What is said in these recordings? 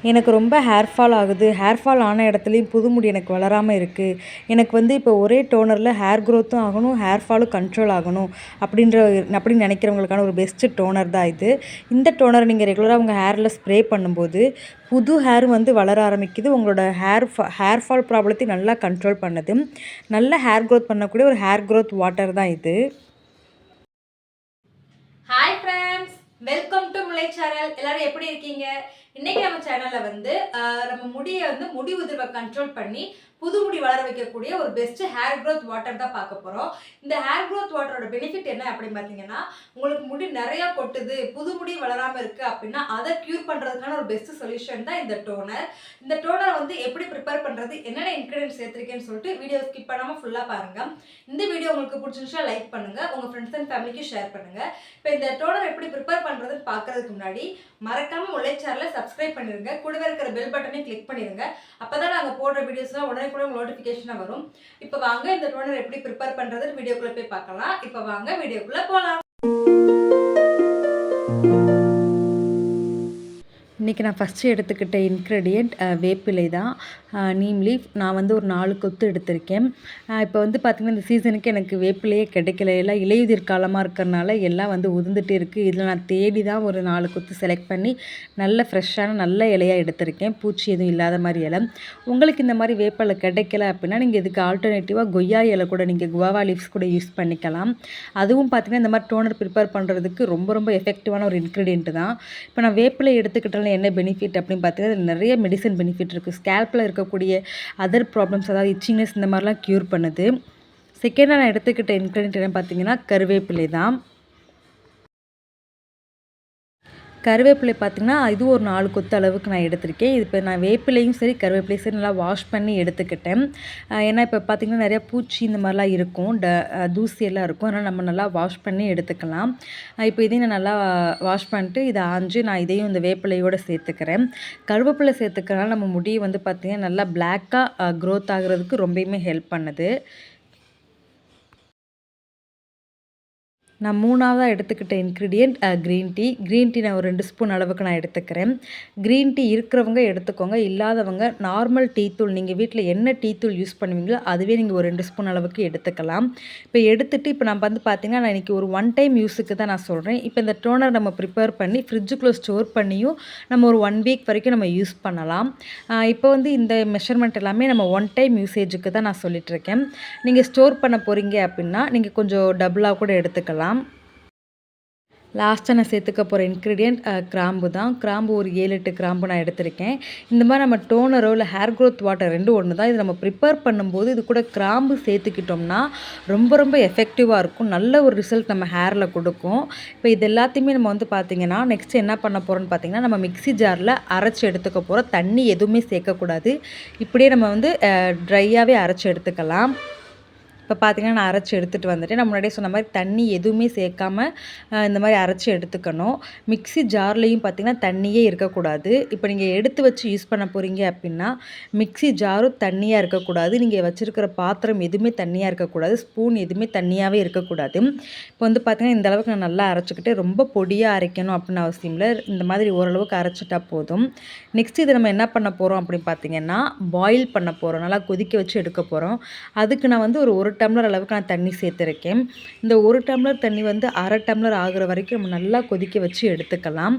எனக்கு ரொம்ப hair fall ஆகுது. ஹேர் ஃபால் ஆன இடத்துலயும் புது முடி எனக்கு வளராம இருக்கு. எனக்கு வந்து இப்போ ஒரே டோனர்ல ஹேர் குரோத்தும் ஆகணும், ஹேர் ஃபாலும் கண்ட்ரோல் ஆகணும் அப்படின்னு நினைக்கிறவங்களுக்கான ஒரு பெஸ்ட்டு டோனர் தான் இது. இந்த டோனரை நீங்கள் ரெகுலராக உங்கள் ஹேரில் ஸ்ப்ரே பண்ணும்போது புது ஹேர் வந்து வளர ஆரம்பிக்குது. உங்களோட ஹேர் ஃபால் ப்ராப்ளத்தையும் நல்லா கண்ட்ரோல் பண்ணுது. நல்ல ஹேர் க்ரோத் பண்ணக்கூடிய ஒரு ஹேர் க்ரோத் வாட்டர் தான் இது. ஹாய் ஃப்ரெண்ட்ஸ், வெல்கம் டு முலை சேனல். எல்லாரும் எப்படி இருக்கீங்க? இன்னைக்கு நம்ம சேனல்ல வந்து நம்ம முடியை வந்து முடி உதிர்வை கண்ட்ரோல் பண்ணி புது முடி வளர வைக்கக்கூடிய ஒரு பெஸ்ட் ஹேர் க்ரோத் வாட்டர் தான் பார்க்க போறோம். இந்த ஹேர் க்ரோத் வாட்டரோட பெனிஃபிட் என்ன அப்படின்னு பார்த்தீங்கன்னா, உங்களுக்கு முடி நிறைய கொட்டுது, புது முடி வளராம இருக்கு அப்படின்னா அதை கியூர் பண்றதுக்கான ஒரு பெஸ்ட் சொல்யூஷன் தான் இந்த டோனர். இந்த டோனர் வந்து எப்படி ப்ரிப்பேர் பண்றது, என்னென்ன இன்கிரிடியன்ஸ் சேர்த்திருக்கேன்னு சொல்லிட்டு வீடியோ ஸ்கிப் பண்ணாம ஃபுல்லா பாருங்க. இந்த வீடியோ உங்களுக்கு பிடிச்சிருந்துச்சா லைக் பண்ணுங்க, உங்க ஃப்ரெண்ட்ஸ் அண்ட் ஃபேமிலிக்கு ஷேர் பண்ணுங்க. இப்போ இந்த டோனர் எப்படி ப்ரிப்பேர் பண்றதுன்னு பார்க்கறதுக்கு முன்னாடி மறக்காம முலை சேனலை சப்ஸ்கிரைப் பண்ணிருங்க, கூடவே இருக்கிற பெல் பட்டனையும் கிளிக் பண்ணிருங்க. அப்பதான் நாங்க போடுற வீடியோஸ்லாம் உடனே கூட நோட்டிஃபிகேஷனாக வரும். இப்போ வாங்க இந்த டோனர் எப்படி ப்ரிப்பேர் பண்றதுன்னு வீடியோக்குள்ள போய் பார்க்கலாம். இப்போ வாங்க வீடியோக்குள்ள போகலாம். இன்றைக்கி நான் ஃபஸ்ட்டு எடுத்துக்கிட்ட இன்க்ரெடியண்ட் வேப்பிலை தான், நீம் லீஃப். நான் வந்து ஒரு 4 கொத்து எடுத்திருக்கேன். இப்போ வந்து பார்த்திங்கன்னா இந்த சீசனுக்கு எனக்கு வேப்பிலையே கிடைக்கல, எல்லாம் இலையுதிர் காலமாக இருக்கிறனால எல்லாம் வந்து உதிர்ந்துட்டே இருக்குது. இதில் நான் தேடி தான் ஒரு 4 கொத்து செலக்ட் பண்ணி நல்ல ஃப்ரெஷ்ஷான நல்ல இலையாக எடுத்திருக்கேன், பூச்சி எதுவும் இல்லாத மாதிரி இலை. உங்களுக்கு இந்த மாதிரி வேப்பிலை கிடைக்கல அப்படின்னா நீங்கள் இதுக்கு ஆல்டர்னேட்டிவாக கொய்யா இலை கூட நீங்கள் குவாவா லீவ்ஸ் கூட யூஸ் பண்ணிக்கலாம். அதுவும் பார்த்திங்கன்னா இந்த மாதிரி டோனர் ப்ரிப்பேர் பண்ணுறதுக்கு ரொம்ப ரொம்ப எஃபெக்டிவான ஒரு இன்க்ரீடியன்ட் தான். இப்போ நான் வேப்பிலை எடுத்துக்கிட்டாலும் என்ன பெனிஃபிட் அப்படின்னு பார்த்தீங்கன்னா, நிறைய மெடிசன் பெனிஃபிட் இருக்குது. ஸ்கேல்பில் இருக்கக்கூடிய அதர் ப்ராப்ளம்ஸ், அதாவது இச்சிங்னஸ் இந்த மாதிரிலாம் க்யூர் பண்ணுது. செகண்டாக நான் எடுத்துக்கிட்ட இன்க்ரீடியன்ட் என்ன பார்த்தீங்கன்னா கருவேப்பிலை தான். கருவேப்பிலை பார்த்திங்கன்னா இது ஒரு 4 கொத்து அளவுக்கு நான் எடுத்திருக்கேன். இது இப்போ நான் வேப்பிலையும் சரி கருவேப்பிலையும் சரி நல்லா வாஷ் பண்ணி எடுத்துக்கிட்டேன். ஏன்னா இப்போ பார்த்திங்கன்னா நிறையா பூச்சி இந்த மாதிரிலாம் இருக்கும், தூசியெல்லாம் இருக்கும். அதனால் நம்ம நல்லா வாஷ் பண்ணி எடுத்துக்கலாம். இப்போ இதையும் நான் நல்லா வாஷ் பண்ணிட்டு இதை ஆஞ்சு நான் இதையும் இந்த வேப்பிலையோடு சேர்த்துக்கிறேன். கருவேப்பிலை சேர்த்துக்கிறனால நம்ம முடியை வந்து பார்த்திங்கன்னா நல்லா பிளாக்காக க்ரோத் ஆகிறதுக்கு ரொம்பவுமே ஹெல்ப் பண்ணுது. நான் 3ஆவதாக எடுத்துக்கிட்ட ingredient green tea. Green tea நான் ஒரு 2 ஸ்பூன் அளவுக்கு நான் எடுத்துக்கிறேன். க்ரீன் டீ இருக்கிறவங்க எடுத்துக்கோங்க, இல்லாதவங்க நார்மல் டீ தூள், நீங்கள் வீட்டில் என்ன டீ தூள் யூஸ் பண்ணுவீங்களோ அதுவே நீங்கள் ஒரு 2 ஸ்பூன் அளவுக்கு எடுத்துக்கலாம். இப்போ எடுத்துகிட்டு இப்போ நம்ம வந்து பார்த்திங்கன்னா நான் இன்றைக்கி ஒரு 1 டைம் யூஸுக்கு தான் நான் சொல்கிறேன். இப்போ இந்த டோனர் நம்ம ப்ரிப்பேர் பண்ணி ஃப்ரிட்ஜுக்குள்ளே ஸ்டோர் பண்ணியும் நம்ம ஒரு 1 வீக் வரைக்கும் நம்ம யூஸ் பண்ணலாம். இப்போ வந்து இந்த மெஷர்மெண்ட் எல்லாமே நம்ம 1 டைம் யூசேஜுக்கு தான் நான் சொல்லிகிட்ருக்கேன். நீங்கள் ஸ்டோர் பண்ண போகிறீங்க அப்படின்னா நீங்கள் கொஞ்சம் டபுளாக கூட எடுத்துக்கலாம். லாஸ்ட்டாக நான் சேர்த்துக்க போகிற இன்க்ரீடியண்ட் கிராம்பு தான். கிராம்பு ஒரு 7-8 கிராம்பு நான் எடுத்திருக்கேன். இந்த மாதிரி நம்ம டோனரோ இல்லை ஹேர் க்ரோத் வாட்டர் ரெண்டும் ஒன்று தான். இது நம்ம ப்ரிப்பேர் பண்ணும்போது இது கூட கிராம்பு சேர்த்துக்கிட்டோம்னா ரொம்ப ரொம்ப எஃபெக்டிவாக இருக்கும், நல்ல ஒரு ரிசல்ட் நம்ம ஹேரில் கொடுக்கும். இப்போ இது எல்லாத்தையுமே நம்ம வந்து பார்த்திங்கன்னா நெக்ஸ்ட்டு என்ன பண்ண போகிறோன்னு பார்த்திங்கன்னா, நம்ம மிக்ஸி ஜாரில் அரைச்சி எடுத்துக்க போகிறோம். தண்ணி எதுவுமே சேர்க்கக்கூடாது, இப்படியே நம்ம வந்து ட்ரையாகவே அரைச்சி எடுத்துக்கலாம். இப்போ பார்த்திங்கன்னா நான் அரைச்சி எடுத்துகிட்டு வந்துட்டேன். நான் முன்னாடியே சொன்ன மாதிரி தண்ணி எதுவுமே சேர்க்காம இந்த மாதிரி அரைச்சி எடுத்துக்கணும். மிக்ஸி ஜார்லேயும் பார்த்திங்கன்னா தண்ணியே இருக்கக்கூடாது. இப்போ நீங்கள் எடுத்து வச்சு யூஸ் பண்ண போகிறீங்க அப்படின்னா மிக்ஸி ஜாரும் தண்ணியாக இருக்கக்கூடாது, நீங்கள் வச்சுருக்கிற பாத்திரம் எதுவுமே தண்ணியாக இருக்கக்கூடாது, ஸ்பூன் எதுவுமே தண்ணியாகவே இருக்கக்கூடாது. இப்போ வந்து பார்த்திங்கன்னா இந்த அளவுக்கு நான் நல்லா அரைச்சிக்கிட்டு ரொம்ப பொடியாக அரைக்கணும் அப்படின்னு அவசியம் இல்லை, இந்த மாதிரி ஓரளவுக்கு அரைச்சிட்டா போதும். நெக்ஸ்ட் இதை நம்ம என்ன பண்ண போகிறோம் அப்படின்னு பார்த்திங்கன்னா பாயில் பண்ண போகிறோம், நல்லா கொதிக்க வச்சு எடுக்க போகிறோம். அதுக்கு நான் வந்து ஒரு டம்ளர் அளவுக்கு நான் தண்ணி சேர்த்துருக்கேன். இந்த 1 டம்ளர் தண்ணி வந்து 1/2 டம்ளர் ஆகுற வரைக்கும் நம்ம நல்லா கொதிக்க வச்சு எடுத்துக்கலாம்.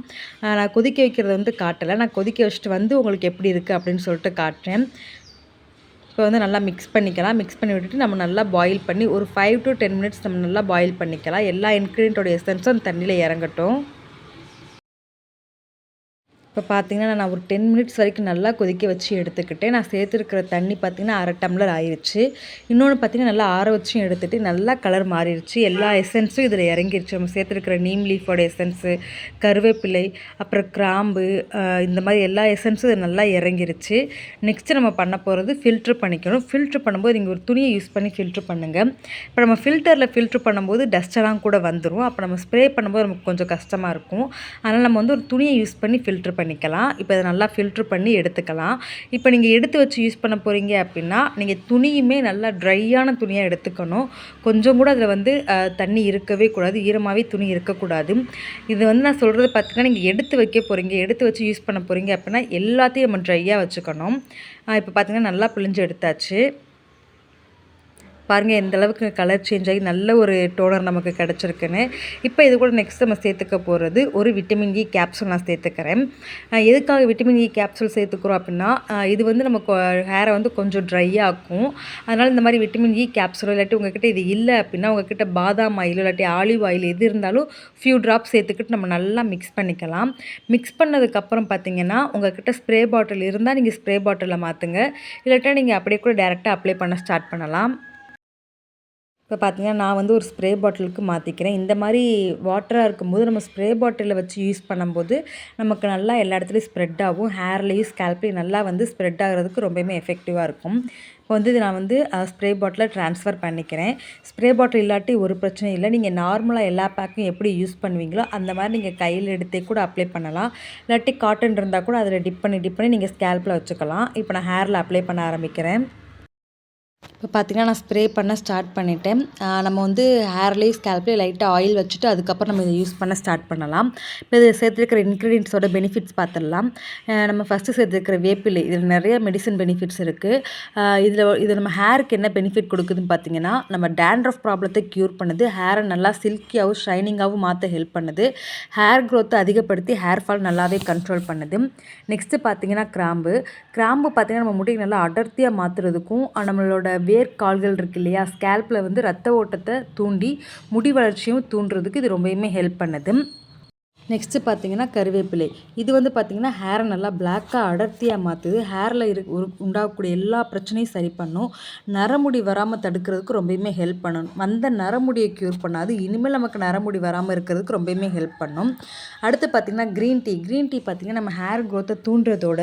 நான் கொதிக்க வைக்கிறத வந்து காட்டலை, நான் கொதிக்க வச்சுட்டு வந்து உங்களுக்கு எப்படி இருக்குது அப்படின்னு சொல்லிட்டு காட்டுறேன். இப்போ வந்து நல்லா மிக்ஸ் பண்ணிக்கலாம். மிக்ஸ் பண்ணி விட்டுட்டு நம்ம நல்லா பாயில் பண்ணி ஒரு 5 to 10 மினிட்ஸ் நம்ம நல்லா பாயில் பண்ணிக்கலாம். எல்லா இன்க்ரீடியண்ட்டோட எசன்ஸும் அந்த தண்ணியில் இறங்கட்டும். இப்போ பார்த்திங்கன்னா நான் ஒரு 10 மினிட்ஸ் வரைக்கும் நல்லா கொதிக்க வச்சு எடுத்துக்கிட்டேன். நான் சேர்த்துருக்கிற தண்ணி பார்த்திங்கன்னா 1/2 டம்ளர் ஆயிடுச்சு. இன்னொன்று பார்த்திங்கன்னா நல்லா ஆற வச்சும் எடுத்துகிட்டு நல்லா கலர் மாறிடுச்சு, எல்லா எசன்ஸும் இதில் இறங்கிருச்சு. நம்ம சேர்த்துருக்கிற நீம் லீஃபோட எசன்ஸு, கருவேப்பிலை, அப்புறம் கிராம்பு, இந்த மாதிரி எல்லா எசன்ஸும் இது நல்லா இறங்கிருச்சு. நெக்ஸ்ட்டு நம்ம பண்ண போகிறது ஃபில்ட்ரு பண்ணிக்கணும். ஃபில்ட்ரு பண்ணும்போது நீங்கள் ஒரு துணியை யூஸ் பண்ணி ஃபில்ட்ரு பண்ணுங்கள். இப்போ நம்ம ஃபில்டரில் ஃபில்ட்ரு பண்ணும்போது டஸ்ட்டெல்லாம் கூட வந்துடும், அப்போ நம்ம ஸ்ப்ரே பண்ணும்போது நமக்கு கொஞ்சம் கஷ்டமாக இருக்கும். அதனால் நம்ம வந்து ஒரு துணியை யூஸ் பண்ணி ஃபில்ட்ரு பண்ணிக்கலாம். இப்போ இதை நல்லா ஃபில்ட்ரு பண்ணி எடுத்துக்கலாம். இப்போ நீங்கள் எடுத்து வச்சு யூஸ் பண்ண போகிறீங்க அப்படின்னா, நீங்கள் துணியுமே நல்லா ட்ரையான துணியாக எடுத்துக்கணும். கொஞ்சம் கூட அதில் வந்து தண்ணி இருக்கவே கூடாது. ஈரமாகவே துணி இருக்கக்கூடாது. இது வந்து நான் சொல்கிறது பார்த்தீங்கன்னா, நீங்கள் எடுத்து வைக்க போகிறீங்க, எடுத்து வச்சு யூஸ் பண்ண போகிறீங்க அப்படின்னா எல்லாத்தையும் நம்ம ட்ரையாக வச்சுக்கணும். இப்போ பார்த்தீங்கன்னா நல்லா பிழிஞ்சு எடுத்தாச்சு. பாருங்கள் எந்த அளவுக்கு கலர் சேஞ்ச் ஆகி நல்ல ஒரு டோனர் நமக்கு கிடச்சிருக்குன்னு. இப்போ இது கூட நெக்ஸ்ட் நம்ம சேர்த்துக்க போகிறது ஒரு விட்டமின் இ கேப்சூல் நான் சேர்த்துக்கிறேன். எதுக்காக விட்டமின் இ கேப்சூல் சேர்த்துக்கிறோம் அப்படின்னா, இது வந்து நம்ம ஹேரை வந்து கொஞ்சம் ட்ரை ஆக்கும். அதனால் இந்த மாதிரி விட்டமின் இ கேப்சூல் இல்லாட்டி உங்கள்கிட்ட இது இல்லை அப்படின்னா, உங்கள்கிட்ட பாதாம் ஆயில் இல்லாட்டி ஆலிவ் ஆயில் எது இருந்தாலும் ஃபியூ ட்ராப்ஸ் சேர்த்துக்கிட்டு நம்ம நல்லா மிக்ஸ் பண்ணிக்கலாம். மிக்ஸ் பண்ணதுக்கப்புறம் பார்த்தீங்கன்னா, உங்கள்கிட்ட ஸ்ப்ரே பாட்டில் இருந்தால் நீங்கள் ஸ்ப்ரே பாட்டிலில் மாற்றுங்க. இல்லாட்டா நீங்கள் அப்படியே கூட டேரெக்டாக அப்ளை பண்ண ஸ்டார்ட் பண்ணலாம். இப்போ பார்த்தீங்கன்னா, நான் வந்து ஒரு ஸ்ப்ரே பாட்டிலுக்கு மாற்றிக்கிறேன். இந்த மாதிரி வாட்டராக இருக்கும்போது நம்ம ஸ்ப்ரே பாட்டிலில் வச்சு யூஸ் பண்ணும்போது நமக்கு நல்லா எல்லா இடத்துலையும் ஸ்ப்ரெட் ஆகும். ஹேர்லேயும் ஸ்கேல்ப்லேயும் நல்லா வந்து ஸ்ப்ரெட் ஆகிறதுக்கு ரொம்பவுமே எஃபெக்டிவாக இருக்கும். இப்போ வந்து இது நான் வந்து ஸ்ப்ரே பாட்டிலில் ட்ரான்ஸ்ஃபர் பண்ணிக்கிறேன். ஸ்ப்ரே பாட்டில் இல்லாட்டி ஒரு பிரச்சனையும் இல்லை. நீங்கள் நார்மலாக எல்லா பேக்கும் எப்படி யூஸ் பண்ணுவீங்களோ அந்த மாதிரி நீங்கள் கையில் எடுத்தே கூட அப்ளை பண்ணலாம். இல்லாட்டி காட்டன் இருந்தால் கூட அதில் டிப் பண்ணி நீங்கள் ஸ்கேல்பில் வச்சுக்கலாம். இப்போ நான் ஹேரில் அப்ளை பண்ண ஆரம்பிக்கிறேன். இப்போ பார்த்தீங்கன்னா, நான் ஸ்ப்ரே பண்ண ஸ்டார்ட் பண்ணிட்டேன். நம்ம வந்து ஹேர்லேயும் ஸ்கேல்ப்லேயும் லைட்டாக ஆயில் வச்சுட்டு அதுக்கப்புறம் நம்ம இதை யூஸ் பண்ண ஸ்டார்ட் பண்ணலாம். இப்போ இதில் சேர்த்துருக்கிற இன்க்ரீடியன்ட்ஸோட பெனிஃபிட்ஸ் பார்த்துடலாம். நம்ம ஃபஸ்ட்டு சேர்த்துருக்கிற வேப்பிலை, இதில் நிறைய மெடிசன் பெனிஃபிட்ஸ் இருக்குது. இது நம்ம ஹேருக்கு என்ன பெனிஃபிட் கொடுக்குதுன்னு பார்த்தீங்கன்னா, நம்ம டேண்ட்ரஃப் ப்ராப்ளத்தை க்யூர் பண்ணுது, ஹேரை நல்லா சில்கியாகவும் ஷைனிங்காகவும் மாற்ற ஹெல்ப் பண்ணுது, ஹேர் க்ரோத்தை அதிகப்படுத்தி ஹேர் ஃபால் நல்லாவே கண்ட்ரோல் பண்ணுது. நெக்ஸ்ட்டு பார்த்தீங்கன்னா கிராம்பு பார்த்தீங்கன்னா நம்ம முடியை நல்லா அடர்த்தியாக மாற்றுறதுக்கும் நம்மளோட வேர்க்கால்கள் இருக்குது இல்லையா, ஸ்கேல்பில் வந்து ரத்த ஓட்டத்தை தூண்டி முடி வளர்ச்சியும் தூண்டுறதுக்கு இது ரொம்பவுமே ஹெல்ப் பண்ணுது. நெக்ஸ்ட்டு பார்த்தீங்கன்னா கருவேப்பிலை. இது வந்து பார்த்திங்கன்னா ஹேரை நல்லா பிளாக்காக அடர்த்தியாக மாற்றுது. ஹேரில் உண்டாகக்கூடிய எல்லா பிரச்சனையும் சரி பண்ணும். நரமுடி வராமல் தடுக்கிறதுக்கு ரொம்பவுமே ஹெல்ப் பண்ணும். வந்த நரமுடியை க்யூர் பண்ணாது, இனிமேல் நமக்கு நரமுடி வராமல் இருக்கிறதுக்கு ரொம்பவுமே ஹெல்ப் பண்ணும். அடுத்து பார்த்திங்கன்னா க்ரீன் டீ பார்த்திங்கன்னா நம்ம ஹேர் க்ரோத்தை தூண்டுறதோட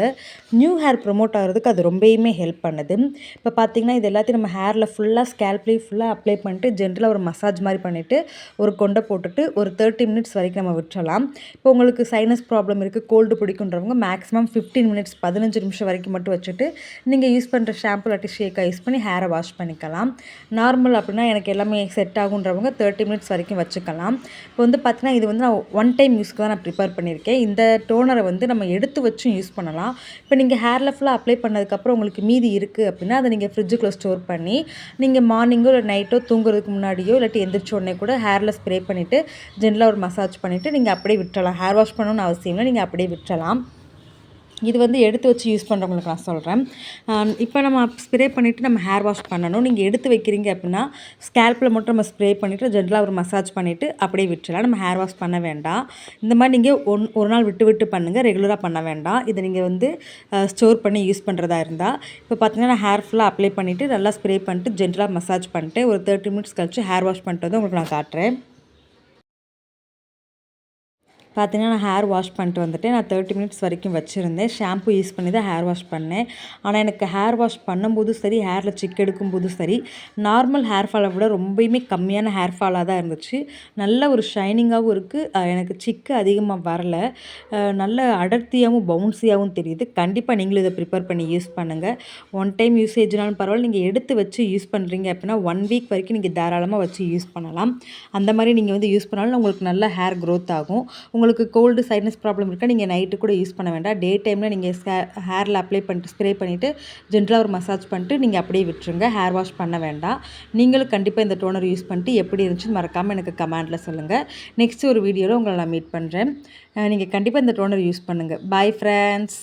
நியூ ஹேர் ப்ரொமோட் ஆகிறதுக்கு அது ரொம்பவுமே ஹெல்ப் பண்ணுது. இப்போ பார்த்திங்கன்னா இது எல்லாத்தையும் நம்ம ஹேரில் ஃபுல்லாக ஸ்கேல்ப்லேயும் ஃபுல்லாக அப்ளை பண்ணிட்டு ஜென்ரலாக ஒரு மசாஜ் மாதிரி பண்ணிவிட்டு ஒரு கொண்டை போட்டுட்டு ஒரு 30 மினிட்ஸ் வரைக்கும் நம்ம விட்டுறலாம். இப்போ உங்களுக்கு சைனஸ் ப்ராப்ளம் இருக்குது, கோல்டு பிடிக்குன்றவங்க மேக்ஸிமம் 15 மினிட்ஸ் 15 நிமிஷம் வரைக்கும் மட்டும் வச்சுட்டு நீங்கள் யூஸ் பண்ணுற ஷாம்பு இல்லாட்டி ஷேக்காக யூஸ் பண்ணி ஹேரை வாஷ் பண்ணிக்கலாம். நார்மல் அப்படின்னா எனக்கு எல்லாமே செட் ஆகுன்றவங்க 30 மினிட்ஸ் வரைக்கும் வச்சுக்கலாம். இப்போ வந்து பார்த்தீங்கன்னா இது வந்து நான் ஒன் டைம் யூஸ்க்கு தான் நான் ப்ரிப்பேர் பண்ணியிருக்கேன். இந்த டோனரை வந்து நம்ம எடுத்து வச்சும் யூஸ் பண்ணலாம். இப்போ நீங்கள் ஹேரில் ஃபுல்லாக அப்ளை பண்ணதுக்கப்புறம் உங்களுக்கு மீதி இருக்குது அப்படின்னா அதை நீங்கள் ஃப்ரிட்ஜுக்குள்ளே ஸ்டோர் பண்ணி நீங்கள் மார்னிங்கோ இல்லை நைட்டோ தூங்குறதுக்கு முன்னாடியோ இல்லாட்டி எந்திரிச்ச உடனே கூட ஹேரில் ஸ்ப்ரே பண்ணிவிட்டு ஜென்ரலாக ஒரு மசாஜ் பண்ணிவிட்டு நீங்கள் அப்படியே விட்டுறலாம். ஹேர் வாஷ் பண்ணணும்னு அவசியம் இல்லை, நீங்கள் அப்படியே விட்டுறலாம். இது வந்து எடுத்து வச்சு யூஸ் பண்ணுறவங்களுக்கு நான் சொல்கிறேன். இப்போ நம்ம ஸ்ப்ரே பண்ணிவிட்டு நம்ம ஹேர் வாஷ் பண்ணணும். நீங்கள் எடுத்து வைக்கிறீங்க அப்படின்னா ஸ்கேல்பில் மட்டும் நம்ம ஸ்ப்ரே பண்ணிவிட்டு ஜென்ரலாக ஒரு மசாஜ் பண்ணிவிட்டு அப்படியே விட்டுறலாம். நம்ம ஹேர் வாஷ் பண்ண வேண்டாம். இந்த மாதிரி நீங்கள் ஒரு நாள் விட்டு பண்ணுங்கள், ரெகுலராக பண்ண வேண்டாம். இதை நீங்கள் வந்து ஸ்டோர் பண்ணி யூஸ் பண்ணுறதா இருந்தால் இப்போ பார்த்தீங்கன்னா நான் ஹேர் ஃபுல்லாக அப்ளை பண்ணிவிட்டு நல்லா ஸ்ப்ரே பண்ணிட்டு ஜென்ரலாக மசாஜ் பண்ணிட்டு ஒரு 30 மினிட்ஸ் கழிச்சு ஹேர் வாஷ் பண்ணிட்டு வந்து உங்களுக்கு நான் காட்டுறேன். பார்த்தீங்கன்னா நான் ஹேர் வாஷ் பண்ணிட்டு வந்துட்டேன். நான் 30 மினிட்ஸ் வரைக்கும் வச்சுருந்தேன். ஷாம்பு யூஸ் பண்ணி தான் ஹேர் வாஷ் பண்ணேன். ஆனால் எனக்கு ஹேர் வாஷ் பண்ணும்போதும் சரி, ஹேரில் சிக்கு எடுக்கும்போதும் சரி, நார்மல் ஹேர் ஃபாலை விட ரொம்பவுமே கம்மியான ஹேர் ஃபாலாக தான் இருந்துச்சு. நல்ல ஒரு ஷைனிங்காகவும் இருக்குது. எனக்கு சிக்கு அதிகமாக வரல. நல்ல அடர்த்தியாகவும் பவுன்ஸியாகவும் தெரியுது. கண்டிப்பாக நீங்களும் இதை ப்ரிப்பேர் பண்ணி யூஸ் பண்ணுங்கள். ஒன் டைம் யூசேஜ்னாலும் பரவாயில்ல, நீங்கள் எடுத்து வச்சு யூஸ் பண்ணுறீங்க அப்படின்னா 1 வீக் வரைக்கும் நீங்கள் தாராளமாக வச்சு யூஸ் பண்ணலாம். அந்த மாதிரி நீங்கள் வந்து யூஸ் பண்ணாலும் உங்களுக்கு நல்ல ஹேர் க்ரோத் ஆகும். உங்களுக்கு கோல்டு சைனஸ் ப்ராப்ளம் இருக்கா, நீங்கள் நைட்டு கூட யூஸ் பண்ண வேண்டாம். டே டைமில் நீங்கள் ஹேரில் அப்ளை பண்ணிட்டு ஸ்ப்ரே பண்ணிவிட்டு ஜென்ரலாக ஒரு மசாஜ் பண்ணிட்டு நீங்கள் அப்படியே விட்டுருங்க. ஹேர் வாஷ் பண்ண வேண்டாம். நீங்களும் கண்டிப்பாக இந்த டோனர் யூஸ் பண்ணிட்டு எப்படி இருந்துச்சுன்னு மறக்காமல் எனக்கு கமெண்டில் சொல்லுங்கள். நெக்ஸ்ட் ஒரு வீடியோவில் உங்களை நான் மீட் பண்ணுறேன். நீங்கள் கண்டிப்பாக இந்த டோனர் யூஸ் பண்ணுங்கள். Bye friends.